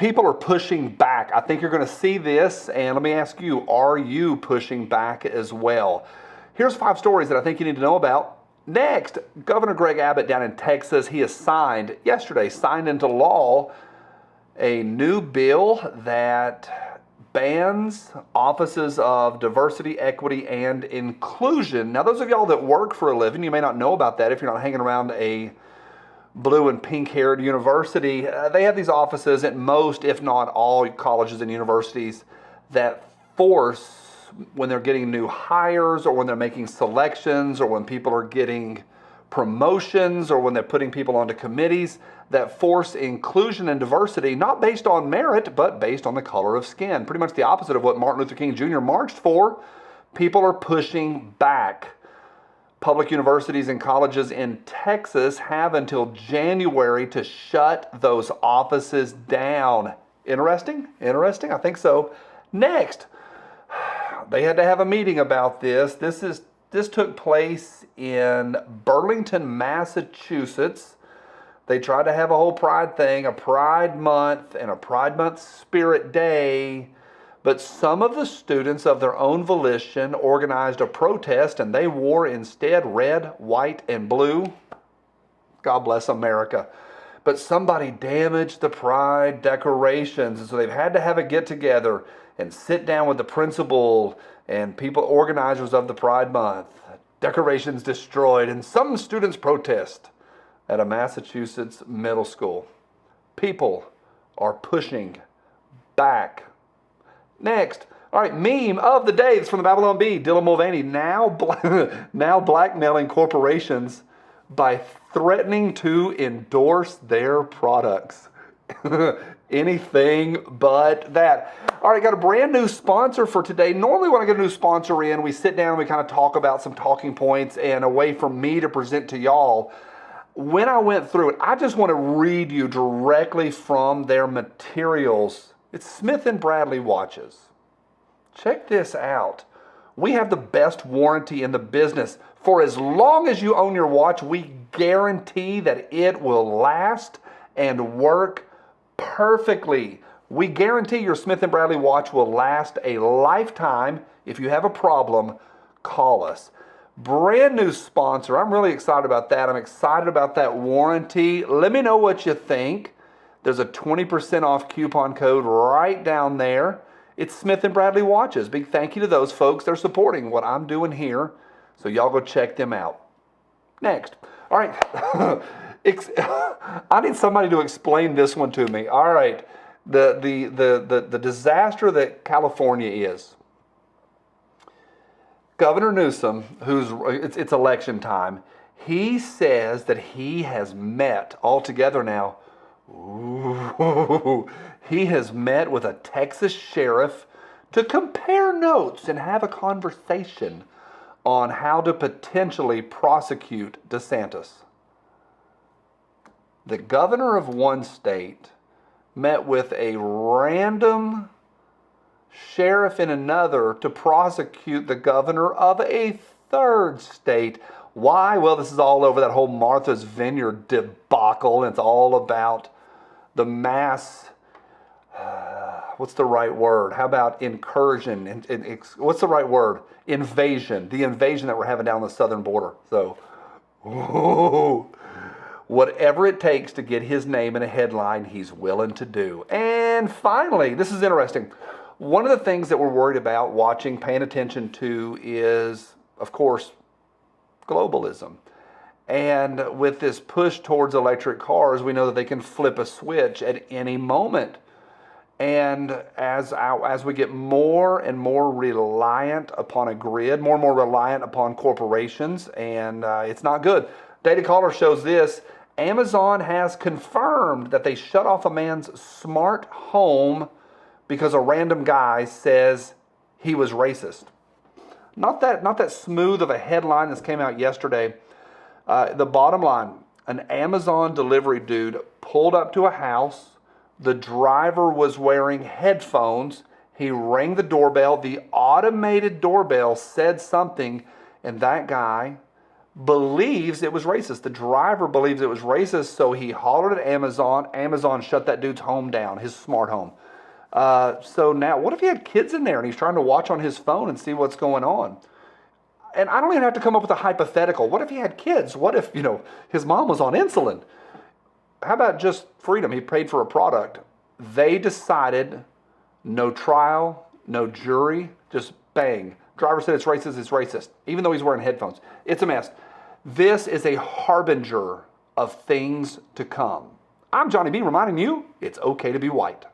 People are pushing back. I think you're going to see this, and let me ask you, are you pushing back as well? Here's 5 stories that I think you need to know about. Next, Governor Greg Abbott down in Texas, he has signed into law a new bill that bans offices of diversity, equity, and inclusion. Now, those of y'all that work for a living, you may not know about that if you're not hanging around a blue and pink-haired university. They have these offices at most, if not all, colleges and universities that force, when they're getting new hires or when they're making selections or when people are getting promotions or when they're putting people onto committees, that force inclusion and diversity, not based on merit, but based on the color of skin. Pretty much the opposite of what Martin Luther King Jr. marched for. People are pushing back. Public universities and colleges in Texas have until January to shut those offices down. Interesting? Interesting? I think so. Next, they had to have a meeting about this. This took place in Burlington, Massachusetts. They tried to have a whole Pride thing, a Pride Month and a Pride Month Spirit Day. But some of the students of their own volition organized a protest and they wore instead red, white, and blue. God bless America. But somebody damaged the pride decorations. And so they've had to have a get together and sit down with the principal and people, organizers of the Pride Month. Decorations destroyed and some students protest at a Massachusetts middle school. People are pushing back. Next, all right, meme of the day. It's from the Babylon Bee. Dylan Mulvaney now blackmailing corporations by threatening to endorse their products. Anything but that. All right, got a brand new sponsor for today. Normally when I get a new sponsor in, we sit down and we kind of talk about some talking points and a way for me to present to y'all. When I went through it, I just want to read you directly from their materials. It's Smith & Bradley watches. Check this out. We have the best warranty in the business. For as long as you own your watch, we guarantee that it will last and work perfectly. We guarantee your Smith & Bradley watch will last a lifetime. If you have a problem, call us. Brand new sponsor. I'm really excited about that. I'm excited about that warranty. Let me know what you think. There's a 20% off coupon code right down there. It's Smith & Bradley watches. Big thank you to those folks. They're supporting what I'm doing here. So y'all go check them out. Next. All right. I need somebody to explain this one to me. All right. The disaster that California is. Governor Newsom, it's election time, he says that he has met altogether now. He has met with a Texas sheriff to compare notes and have a conversation on how to potentially prosecute DeSantis. The governor of one state met with a random sheriff in another to prosecute the governor of a third state. Why? Well, this is all over that whole Martha's Vineyard debacle. It's all about the mass, what's the right word? How about incursion? What's the right word? Invasion. The invasion that we're having down the southern border. So, whatever it takes to get his name in a headline, he's willing to do. And finally, this is interesting. One of the things that we're worried about watching, paying attention to is, of course, globalism. And with this push towards electric cars, we know that they can flip a switch at any moment. And as we get more and more reliant upon a grid, more and more reliant upon corporations, and it's not good. Data Caller shows this. Amazon has confirmed that they shut off a man's smart home because a random guy says he was racist. Not that smooth of a headline. This came out yesterday. The bottom line, an Amazon delivery dude pulled up to a house. The driver was wearing headphones. He rang the doorbell. The automated doorbell said something, and that guy believes it was racist. The driver believes it was racist, so he hollered at Amazon. Amazon shut that dude's home down, his smart home. So now, what if he had kids in there and he's trying to watch on his phone and see what's going on? And I don't even have to come up with a hypothetical. What if he had kids? What if, his mom was on insulin? How about just freedom? He paid for a product. They decided no trial, no jury, just bang. Driver said it's racist, even though he's wearing headphones. It's a mess. This is a harbinger of things to come. I'm Johnny B reminding you it's okay to be white.